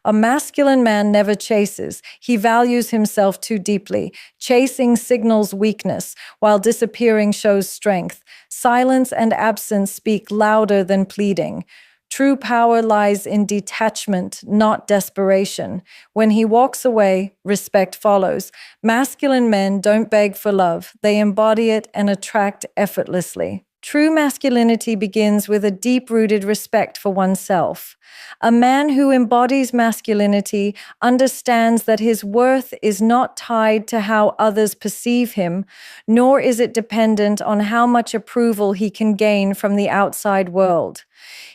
A masculine man never chases. He values himself too deeply. Chasing signals weakness, while disappearing shows strength. Silence and absence speak louder than pleading. True power lies in detachment, not desperation. When he walks away, respect follows. Masculine men don't beg for love. They embody it and attract effortlessly. True masculinity begins with a deep-rooted respect for oneself. A man who embodies masculinity understands that his worth is not tied to how others perceive him, nor is it dependent on how much approval he can gain from the outside world.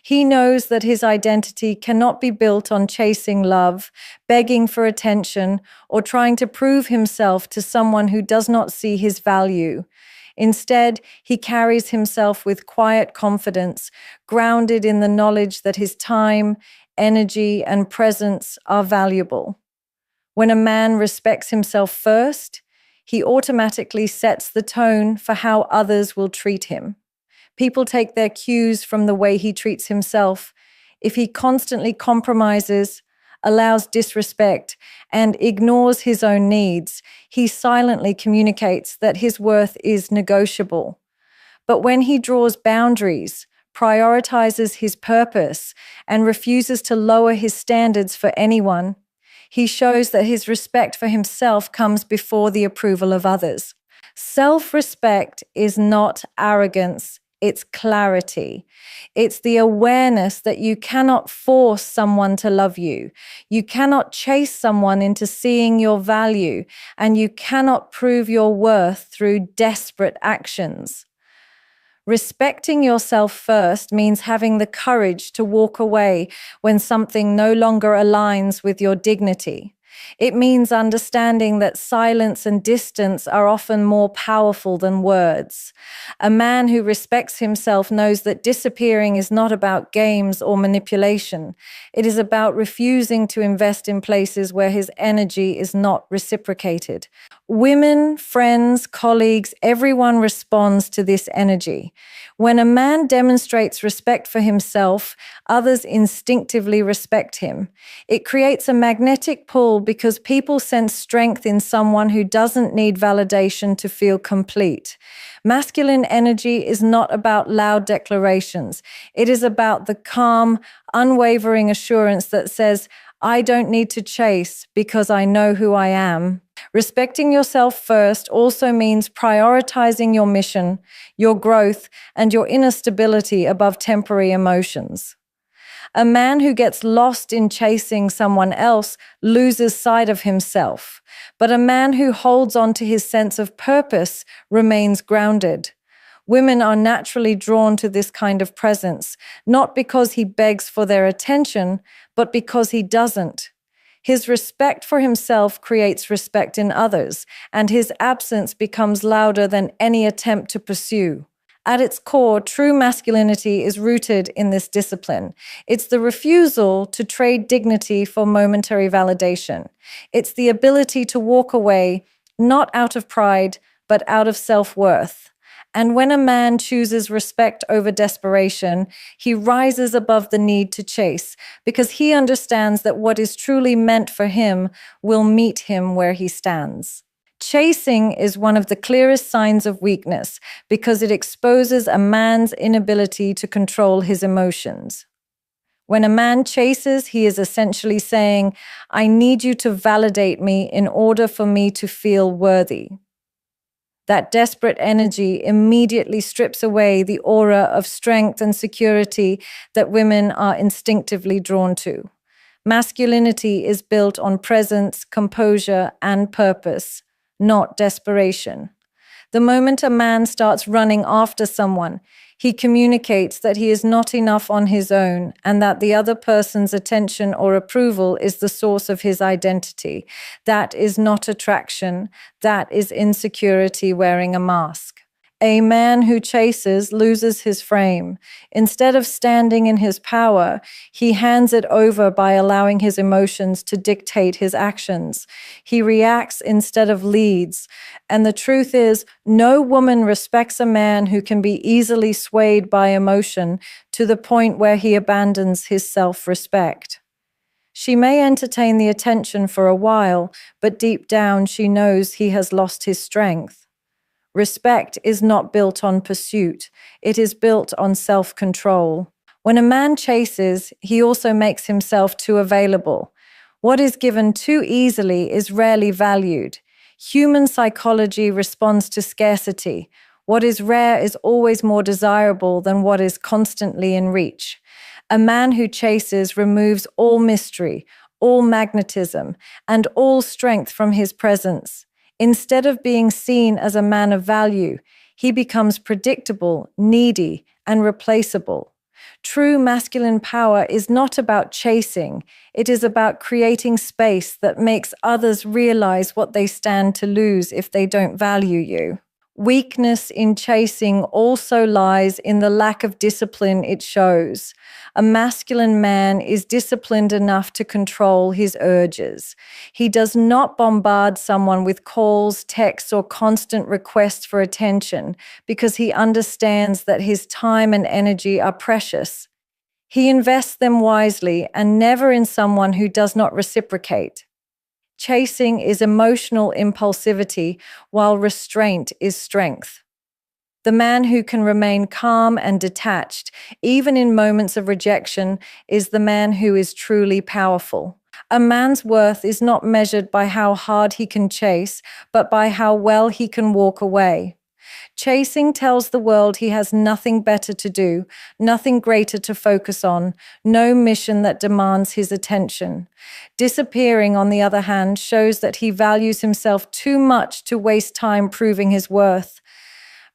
He knows that his identity cannot be built on chasing love, begging for attention, or trying to prove himself to someone who does not see his value. Instead, he carries himself with quiet confidence, grounded in the knowledge that his time, energy, and presence are valuable. When a man respects himself first, he automatically sets the tone for how others will treat him. People take their cues from the way he treats himself. If he constantly compromises, allows disrespect, and ignores his own needs, he silently communicates that his worth is negotiable. But when he draws boundaries, prioritizes his purpose, and refuses to lower his standards for anyone, he shows that his respect for himself comes before the approval of others. Self-respect is not arrogance. It's clarity. It's the awareness that you cannot force someone to love you. You cannot chase someone into seeing your value, and you cannot prove your worth through desperate actions. Respecting yourself first means having the courage to walk away when something no longer aligns with your dignity. It means understanding that silence and distance are often more powerful than words. A man who respects himself knows that disappearing is not about games or manipulation. It is about refusing to invest in places where his energy is not reciprocated. Women, friends, colleagues, everyone responds to this energy. When a man demonstrates respect for himself, others instinctively respect him. It creates a magnetic pull because people sense strength in someone who doesn't need validation to feel complete. Masculine energy is not about loud declarations. It is about the calm, unwavering assurance that says, I don't need to chase because I know who I am. Respecting yourself first also means prioritizing your mission, your growth, and your inner stability above temporary emotions. A man who gets lost in chasing someone else loses sight of himself, but a man who holds on to his sense of purpose remains grounded. Women are naturally drawn to this kind of presence, not because he begs for their attention, but because he doesn't. His respect for himself creates respect in others, and his absence becomes louder than any attempt to pursue. At its core, true masculinity is rooted in this discipline. It's the refusal to trade dignity for momentary validation. It's the ability to walk away, not out of pride, but out of self-worth. And when a man chooses respect over desperation, he rises above the need to chase, because he understands that what is truly meant for him will meet him where he stands. Chasing is one of the clearest signs of weakness because it exposes a man's inability to control his emotions. When a man chases, he is essentially saying, I need you to validate me in order for me to feel worthy. That desperate energy immediately strips away the aura of strength and security that women are instinctively drawn to. Masculinity is built on presence, composure, and purpose, not desperation. The moment a man starts running after someone, he communicates that he is not enough on his own and that the other person's attention or approval is the source of his identity. That is not attraction. That is insecurity wearing a mask. A man who chases loses his frame. Instead of standing in his power, he hands it over by allowing his emotions to dictate his actions. He reacts instead of leads. And the truth is, no woman respects a man who can be easily swayed by emotion to the point where he abandons his self-respect. She may entertain the attention for a while, but deep down she knows he has lost his strength. Respect is not built on pursuit, it is built on self-control. When a man chases, he also makes himself too available. What is given too easily is rarely valued. Human psychology responds to scarcity. What is rare is always more desirable than what is constantly in reach. A man who chases removes all mystery, all magnetism, and all strength from his presence. Instead of being seen as a man of value, he becomes predictable, needy, and replaceable. True masculine power is not about chasing, it is about creating space that makes others realize what they stand to lose if they don't value you. Weakness in chasing also lies in the lack of discipline it shows. A masculine man is disciplined enough to control his urges. He does not bombard someone with calls, texts, or constant requests for attention because he understands that his time and energy are precious. He invests them wisely and never in someone who does not reciprocate. Chasing is emotional impulsivity, while restraint is strength. The man who can remain calm and detached, even in moments of rejection, is the man who is truly powerful. A man's worth is not measured by how hard he can chase, but by how well he can walk away. Chasing tells the world he has nothing better to do, nothing greater to focus on, no mission that demands his attention. Disappearing, on the other hand, shows that he values himself too much to waste time proving his worth.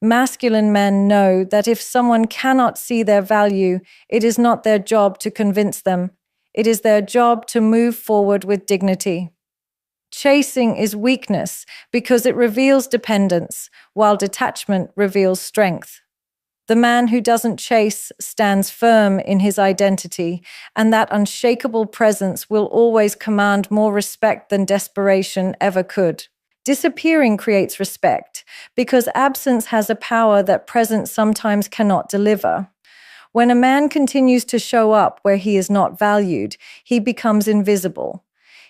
Masculine men know that if someone cannot see their value, it is not their job to convince them. It is their job to move forward with dignity. Chasing is weakness because it reveals dependence, while detachment reveals strength. The man who doesn't chase stands firm in his identity, and that unshakable presence will always command more respect than desperation ever could. Disappearing creates respect because absence has a power that presence sometimes cannot deliver. When a man continues to show up where he is not valued, he becomes invisible.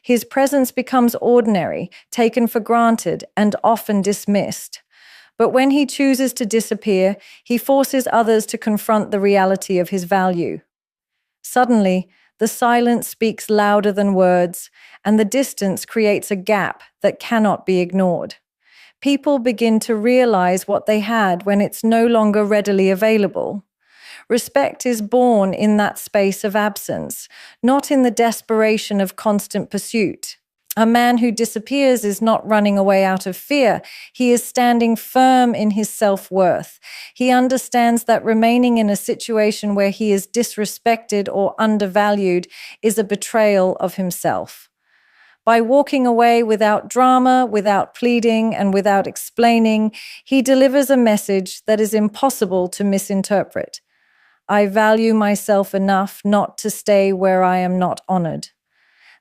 His presence becomes ordinary, taken for granted, and often dismissed. But when he chooses to disappear, he forces others to confront the reality of his value. Suddenly, the silence speaks louder than words, and the distance creates a gap that cannot be ignored. People begin to realize what they had when it's no longer readily available. Respect is born in that space of absence, not in the desperation of constant pursuit. A man who disappears is not running away out of fear. He is standing firm in his self-worth. He understands that remaining in a situation where he is disrespected or undervalued is a betrayal of himself. By walking away without drama, without pleading, and without explaining, he delivers a message that is impossible to misinterpret. I value myself enough not to stay where I am not honored.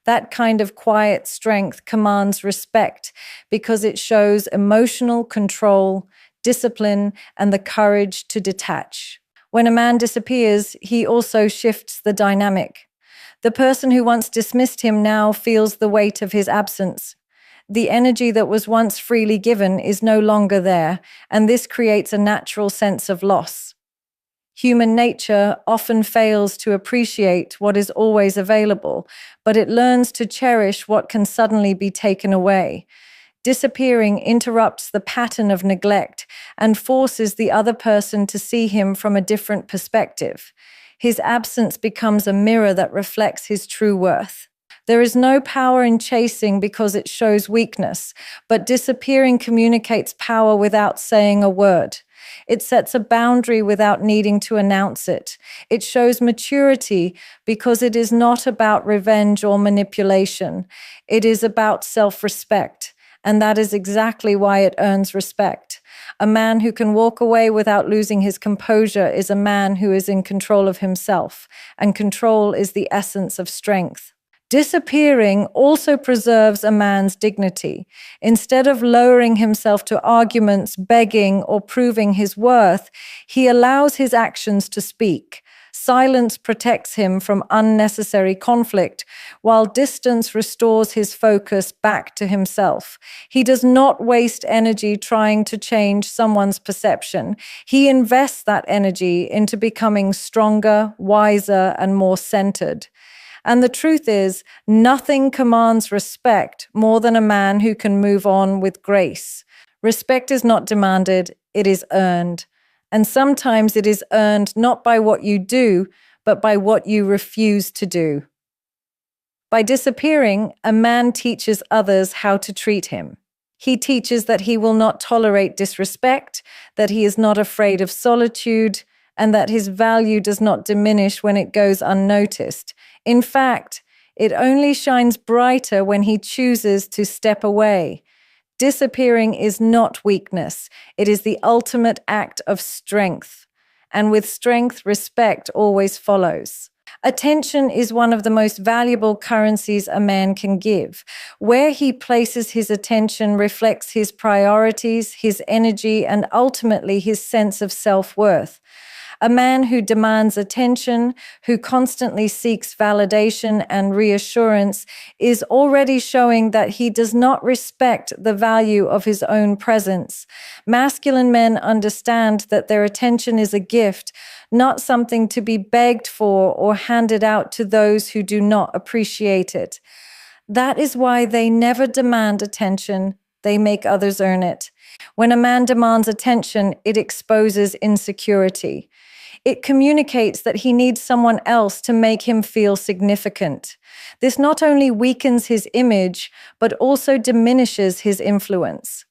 That kind of quiet strength commands respect because it shows emotional control, discipline, and the courage to detach. When a man disappears, he also shifts the dynamic. The person who once dismissed him now feels the weight of his absence. The energy that was once freely given is no longer there, and this creates a natural sense of loss. Human nature often fails to appreciate what is always available, but it learns to cherish what can suddenly be taken away. Disappearing interrupts the pattern of neglect and forces the other person to see him from a different perspective. His absence becomes a mirror that reflects his true worth. There is no power in chasing because it shows weakness, but disappearing communicates power without saying a word. It sets a boundary without needing to announce it. It shows maturity because it is not about revenge or manipulation. It is about self-respect, and that is exactly why it earns respect. A man who can walk away without losing his composure is a man who is in control of himself, and control is the essence of strength. Disappearing also preserves a man's dignity. Instead of lowering himself to arguments, begging, or proving his worth, he allows his actions to speak. Silence protects him from unnecessary conflict, while distance restores his focus back to himself. He does not waste energy trying to change someone's perception. He invests that energy into becoming stronger, wiser, and more centered. And the truth is, nothing commands respect more than a man who can move on with grace. Respect is not demanded, it is earned. And sometimes it is earned not by what you do, but by what you refuse to do. By disappearing, a man teaches others how to treat him. He teaches that he will not tolerate disrespect, that he is not afraid of solitude, and that his value does not diminish when it goes unnoticed. In fact, it only shines brighter when he chooses to step away. Disappearing is not weakness. It is the ultimate act of strength. And with strength, respect always follows. Attention is one of the most valuable currencies a man can give. Where he places his attention reflects his priorities, his energy, and ultimately his sense of self-worth. A man who demands attention, who constantly seeks validation and reassurance, is already showing that he does not respect the value of his own presence. Masculine men understand that their attention is a gift, not something to be begged for or handed out to those who do not appreciate it. That is why they never demand attention, they make others earn it. When a man demands attention, it exposes insecurity. It communicates that he needs someone else to make him feel significant. This not only weakens his image, but also diminishes his influence.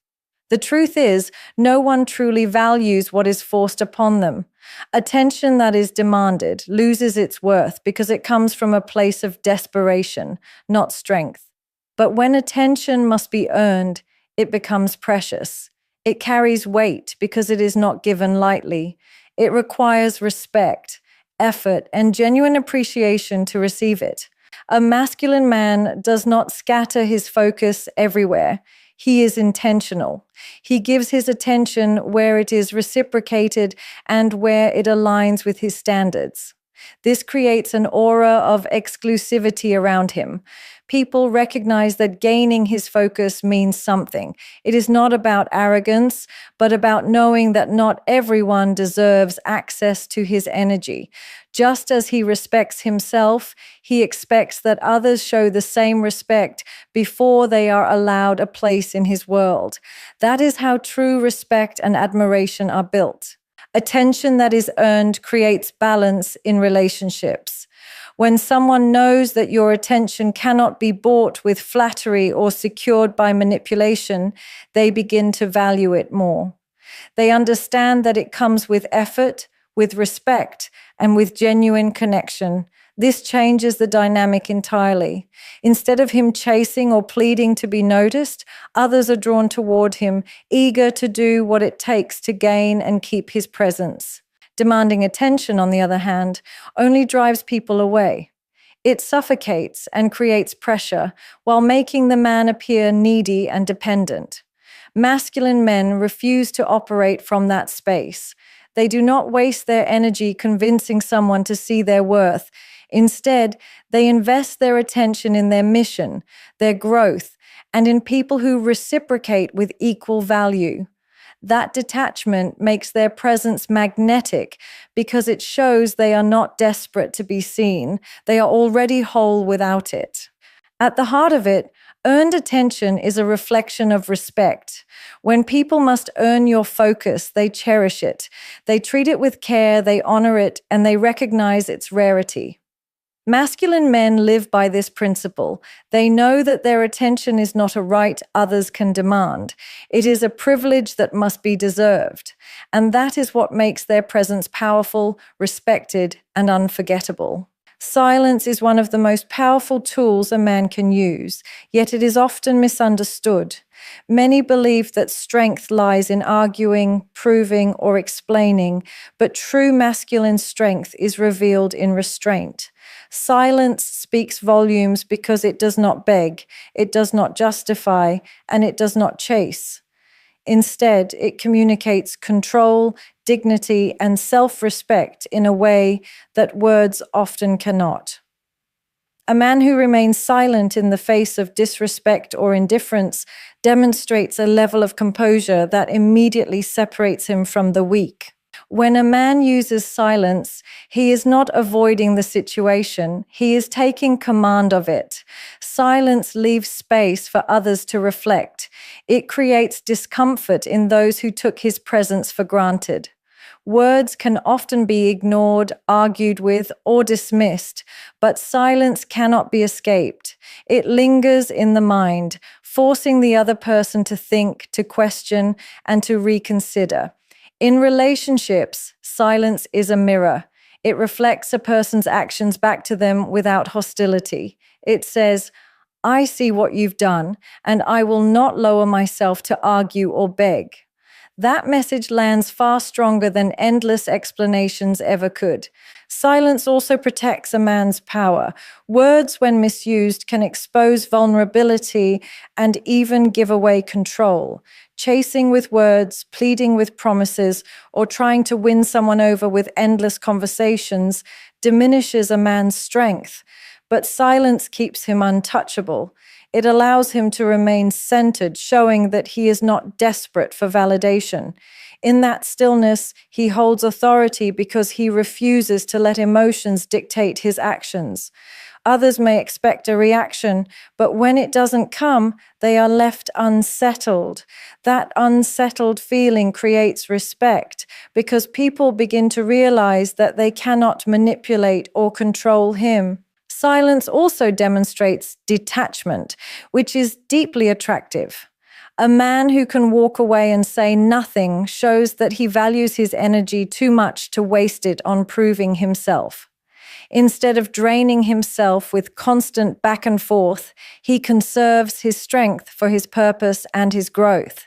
The truth is, no one truly values what is forced upon them. Attention that is demanded loses its worth because it comes from a place of desperation, not strength. But when attention must be earned, it becomes precious. It carries weight because it is not given lightly. It requires respect, effort, and genuine appreciation to receive it. A masculine man does not scatter his focus everywhere. He is intentional. He gives his attention where it is reciprocated and where it aligns with his standards. This creates an aura of exclusivity around him. People recognize that gaining his focus means something. It is not about arrogance, but about knowing that not everyone deserves access to his energy. Just as he respects himself, he expects that others show the same respect before they are allowed a place in his world. That is how true respect and admiration are built. Attention that is earned creates balance in relationships. When someone knows that your attention cannot be bought with flattery or secured by manipulation, they begin to value it more. They understand that it comes with effort, with respect, and with genuine connection. This changes the dynamic entirely. Instead of him chasing or pleading to be noticed, others are drawn toward him, eager to do what it takes to gain and keep his presence. Demanding attention, on the other hand, only drives people away. It suffocates and creates pressure while making the man appear needy and dependent. Masculine men refuse to operate from that space. They do not waste their energy convincing someone to see their worth. Instead, they invest their attention in their mission, their growth, and in people who reciprocate with equal value. That detachment makes their presence magnetic because it shows they are not desperate to be seen. They are already whole without it. At the heart of it, earned attention is a reflection of respect. When people must earn your focus, they cherish it. They treat it with care, they honor it, and they recognize its rarity. Masculine men live by this principle. They know that their attention is not a right others can demand. It is a privilege that must be deserved. And that is what makes their presence powerful, respected, and unforgettable. Silence is one of the most powerful tools a man can use, yet it is often misunderstood. Many believe that strength lies in arguing, proving, or explaining, but true masculine strength is revealed in restraint. Silence speaks volumes because it does not beg, it does not justify, and it does not chase. Instead, it communicates control, dignity, and self-respect in a way that words often cannot. A man who remains silent in the face of disrespect or indifference demonstrates a level of composure that immediately separates him from the weak. When a man uses silence, he is not avoiding the situation, he is taking command of it. Silence leaves space for others to reflect. It creates discomfort in those who took his presence for granted. Words can often be ignored, argued with, or dismissed, but silence cannot be escaped. It lingers in the mind, forcing the other person to think, to question, and to reconsider. In relationships, silence is a mirror. It reflects a person's actions back to them without hostility. It says, "I see what you've done, and I will not lower myself to argue or beg." That message lands far stronger than endless explanations ever could. Silence also protects a man's power. Words, when misused, can expose vulnerability and even give away control. Chasing with words, pleading with promises, or trying to win someone over with endless conversations diminishes a man's strength. But silence keeps him untouchable. It allows him to remain centered, showing that he is not desperate for validation. In that stillness, he holds authority because he refuses to let emotions dictate his actions. Others may expect a reaction, but when it doesn't come, they are left unsettled. That unsettled feeling creates respect because people begin to realize that they cannot manipulate or control him. Silence also demonstrates detachment, which is deeply attractive. A man who can walk away and say nothing shows that he values his energy too much to waste it on proving himself. Instead of draining himself with constant back and forth, he conserves his strength for his purpose and his growth.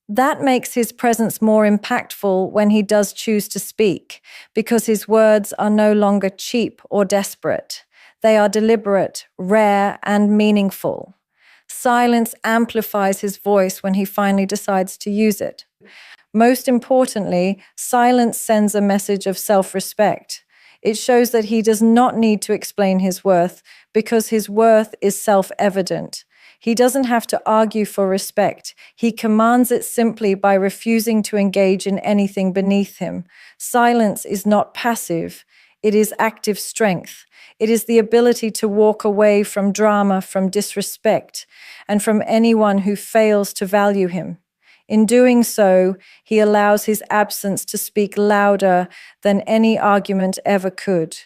That makes his presence more impactful when he does choose to speak, because his words are no longer cheap or desperate. They are deliberate, rare, and meaningful. Silence amplifies his voice when he finally decides to use it. Most importantly, silence sends a message of self-respect. It shows that he does not need to explain his worth because his worth is self-evident. He doesn't have to argue for respect. He commands it simply by refusing to engage in anything beneath him. Silence is not passive. It is active strength. It is the ability to walk away from drama, from disrespect, and from anyone who fails to value him. In doing so, he allows his absence to speak louder than any argument ever could.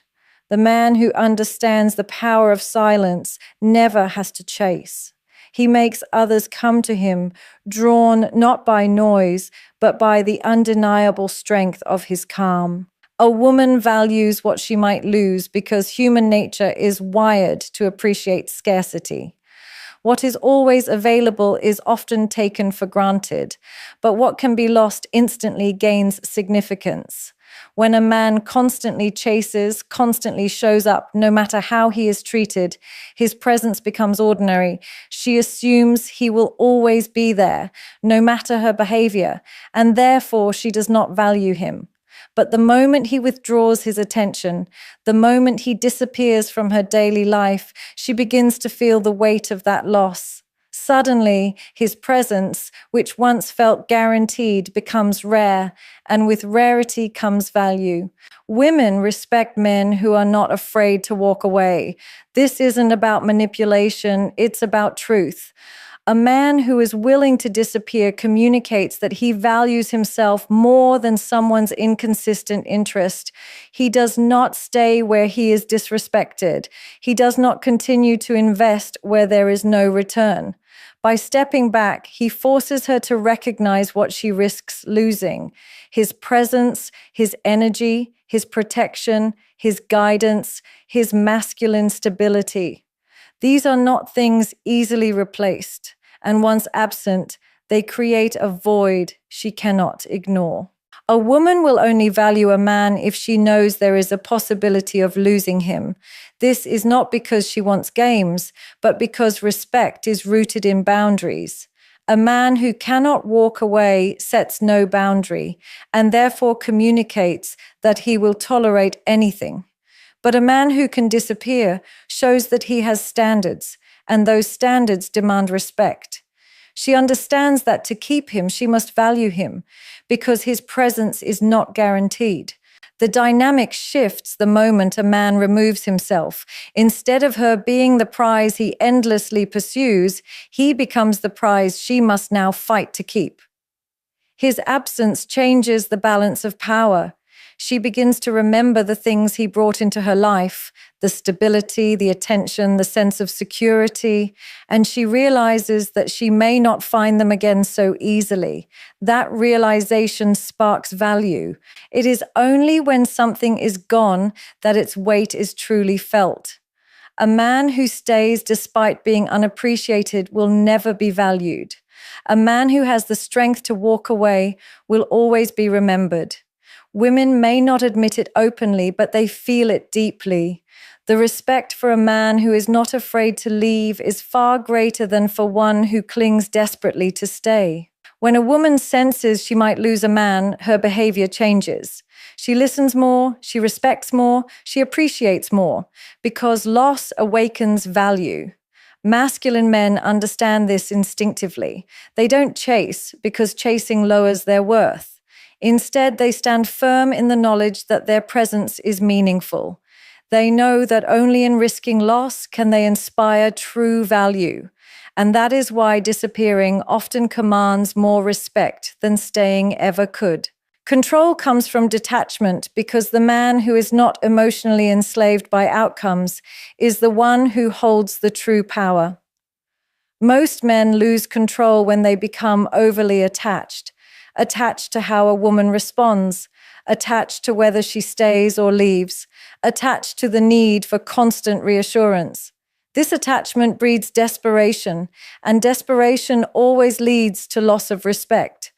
The man who understands the power of silence never has to chase. He makes others come to him, drawn not by noise, but by the undeniable strength of his calm. A woman values what she might lose because human nature is wired to appreciate scarcity. What is always available is often taken for granted, but what can be lost instantly gains significance. When a man constantly chases, constantly shows up, no matter how he is treated, his presence becomes ordinary. She assumes he will always be there, no matter her behavior, and therefore she does not value him. But the moment he withdraws his attention, the moment he disappears from her daily life, she begins to feel the weight of that loss. Suddenly, his presence, which once felt guaranteed, becomes rare, and with rarity comes value. Women respect men who are not afraid to walk away. This isn't about manipulation, it's about truth. A man who is willing to disappear communicates that he values himself more than someone's inconsistent interest. He does not stay where he is disrespected. He does not continue to invest where there is no return. By stepping back, he forces her to recognize what she risks losing: his presence, his energy, his protection, his guidance, his masculine stability. These are not things easily replaced, and once absent, they create a void she cannot ignore. A woman will only value a man if she knows there is a possibility of losing him. This is not because she wants games, but because respect is rooted in boundaries. A man who cannot walk away sets no boundary and therefore communicates that he will tolerate anything. But a man who can disappear shows that he has standards, and those standards demand respect. She understands that to keep him, she must value him, because his presence is not guaranteed. The dynamic shifts the moment a man removes himself. Instead of her being the prize he endlessly pursues, he becomes the prize she must now fight to keep. His absence changes the balance of power. She begins to remember the things he brought into her life, the stability, the attention, the sense of security, and she realizes that she may not find them again so easily. That realization sparks value. It is only when something is gone that its weight is truly felt. A man who stays despite being unappreciated will never be valued. A man who has the strength to walk away will always be remembered. Women may not admit it openly, but they feel it deeply. The respect for a man who is not afraid to leave is far greater than for one who clings desperately to stay. When a woman senses she might lose a man, her behavior changes. She listens more, she respects more, she appreciates more, because loss awakens value. Masculine men understand this instinctively. They don't chase because chasing lowers their worth. Instead, they stand firm in the knowledge that their presence is meaningful. They know that only in risking loss can they inspire true value. And that is why disappearing often commands more respect than staying ever could. Control comes from detachment because the man who is not emotionally enslaved by outcomes is the one who holds the true power. Most men lose control when they become overly attached to how a woman responds, attached to whether she stays or leaves, attached to the need for constant reassurance. This attachment breeds desperation, and desperation always leads to loss of respect.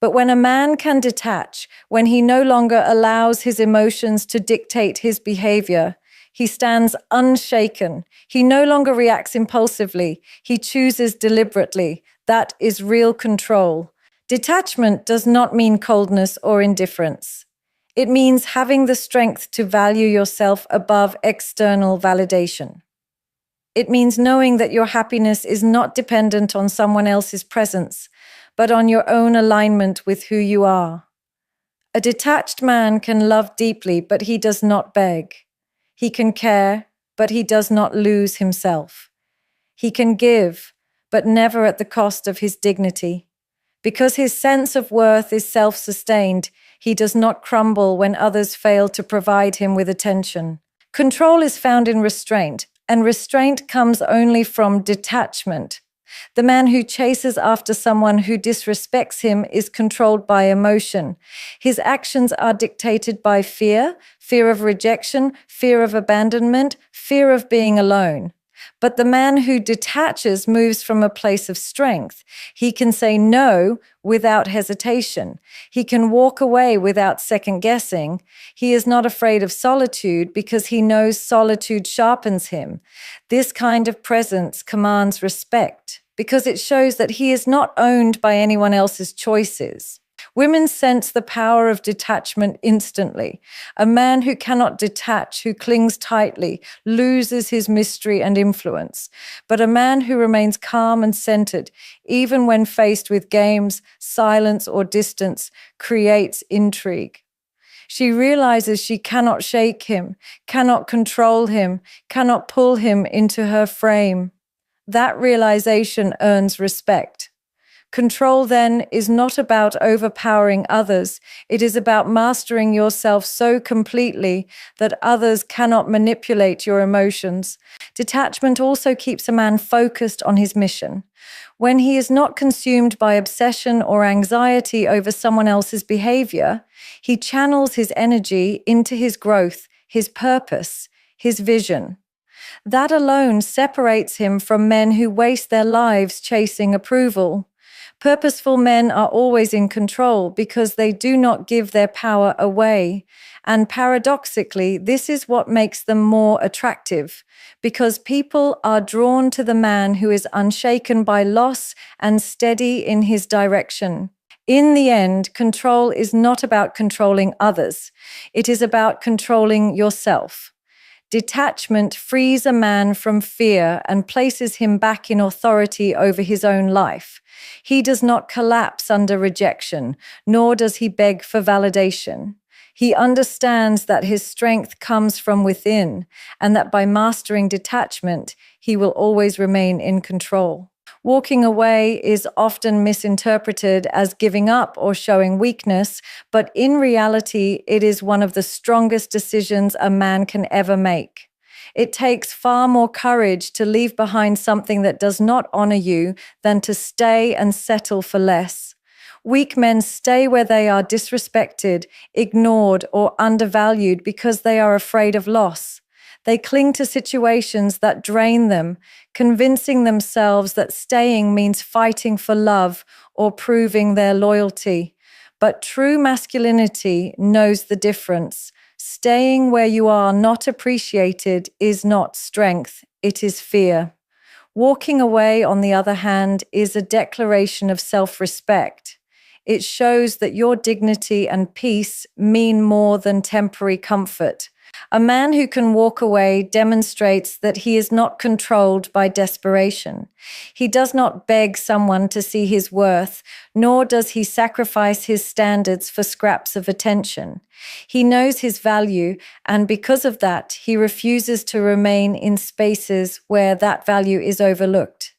But when a man can detach, when he no longer allows his emotions to dictate his behavior, he stands unshaken. He no longer reacts impulsively. He chooses deliberately. That is real control. Detachment does not mean coldness or indifference. It means having the strength to value yourself above external validation. It means knowing that your happiness is not dependent on someone else's presence, but on your own alignment with who you are. A detached man can love deeply, but he does not beg. He can care, but he does not lose himself. He can give, but never at the cost of his dignity. Because his sense of worth is self-sustained, he does not crumble when others fail to provide him with attention. Control is found in restraint, and restraint comes only from detachment. The man who chases after someone who disrespects him is controlled by emotion. His actions are dictated by fear of rejection, fear of abandonment, fear of being alone. But the man who detaches moves from a place of strength. He can say no without hesitation. He can walk away without second guessing. He is not afraid of solitude because he knows solitude sharpens him. This kind of presence commands respect because it shows that he is not owned by anyone else's choices. Women sense the power of detachment instantly. A man who cannot detach, who clings tightly, loses his mystery and influence. But a man who remains calm and centered, even when faced with games, silence, or distance, creates intrigue. She realizes she cannot shake him, cannot control him, cannot pull him into her frame. That realization earns respect. Control, then, is not about overpowering others. It is about mastering yourself so completely that others cannot manipulate your emotions. Detachment also keeps a man focused on his mission. When he is not consumed by obsession or anxiety over someone else's behavior, he channels his energy into his growth, his purpose, his vision. That alone separates him from men who waste their lives chasing approval. Purposeful men are always in control because they do not give their power away. And paradoxically, this is what makes them more attractive, because people are drawn to the man who is unshaken by loss and steady in his direction. In the end, control is not about controlling others. It is about controlling yourself. Detachment frees a man from fear and places him back in authority over his own life. He does not collapse under rejection, nor does he beg for validation. He understands that his strength comes from within, and that by mastering detachment, he will always remain in control. Walking away is often misinterpreted as giving up or showing weakness, but in reality, it is one of the strongest decisions a man can ever make. It takes far more courage to leave behind something that does not honor you than to stay and settle for less. Weak men stay where they are disrespected, ignored, or undervalued because they are afraid of loss. They cling to situations that drain them, convincing themselves that staying means fighting for love or proving their loyalty. But true masculinity knows the difference. Staying where you are not appreciated is not strength, it is fear. Walking away, on the other hand, is a declaration of self-respect. It shows that your dignity and peace mean more than temporary comfort. A man who can walk away demonstrates that he is not controlled by desperation. He does not beg someone to see his worth, nor does he sacrifice his standards for scraps of attention. He knows his value, and because of that, he refuses to remain in spaces where that value is overlooked.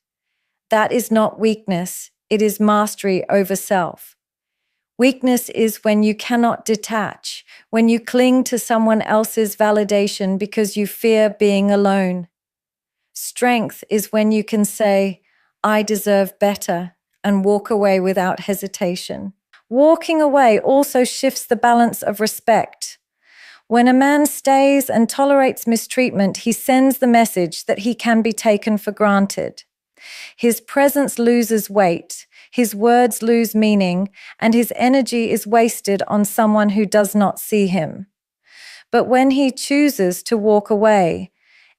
That is not weakness, it is mastery over self. Weakness is when you cannot detach, when you cling to someone else's validation because you fear being alone. Strength is when you can say, "I deserve better," and walk away without hesitation. Walking away also shifts the balance of respect. When a man stays and tolerates mistreatment, he sends the message that he can be taken for granted. His presence loses weight, his words lose meaning, and his energy is wasted on someone who does not see him. But when he chooses to walk away,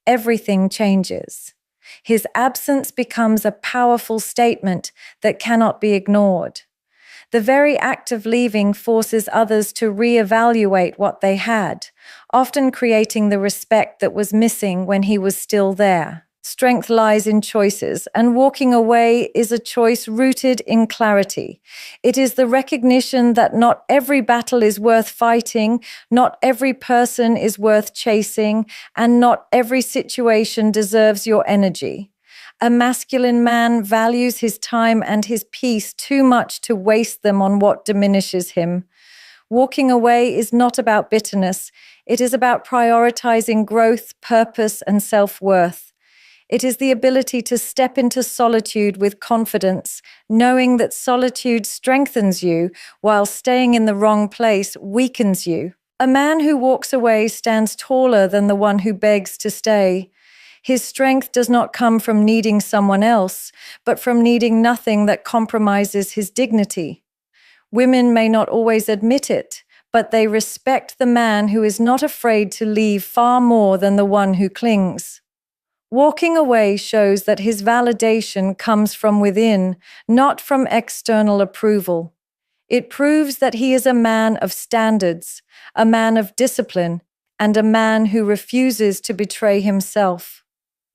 everything changes. His absence becomes a powerful statement that cannot be ignored. The very act of leaving forces others to reevaluate what they had, often creating the respect that was missing when he was still there. Strength lies in choices, and walking away is a choice rooted in clarity. It is the recognition that not every battle is worth fighting, not every person is worth chasing, and not every situation deserves your energy. A masculine man values his time and his peace too much to waste them on what diminishes him. Walking away is not about bitterness. It is about prioritizing growth, purpose, and self-worth. It is the ability to step into solitude with confidence, knowing that solitude strengthens you while staying in the wrong place weakens you. A man who walks away stands taller than the one who begs to stay. His strength does not come from needing someone else, but from needing nothing that compromises his dignity. Women may not always admit it, but they respect the man who is not afraid to leave far more than the one who clings. Walking away shows that his validation comes from within, not from external approval. It proves that he is a man of standards, a man of discipline, and a man who refuses to betray himself.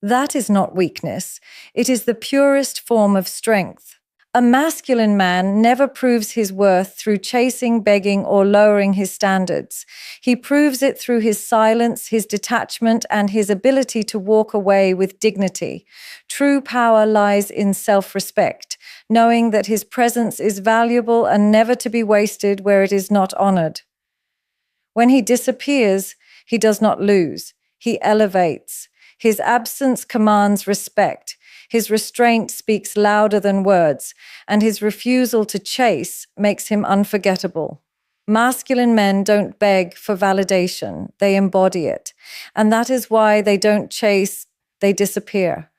That is not weakness. It is the purest form of strength. A masculine man never proves his worth through chasing, begging, or lowering his standards. He proves it through his silence, his detachment, and his ability to walk away with dignity. True power lies in self-respect, knowing that his presence is valuable and never to be wasted where it is not honored. When he disappears, he does not lose. He elevates. His absence commands respect. His restraint speaks louder than words, and his refusal to chase makes him unforgettable. Masculine men don't beg for validation, they embody it. And that is why they don't chase, they disappear.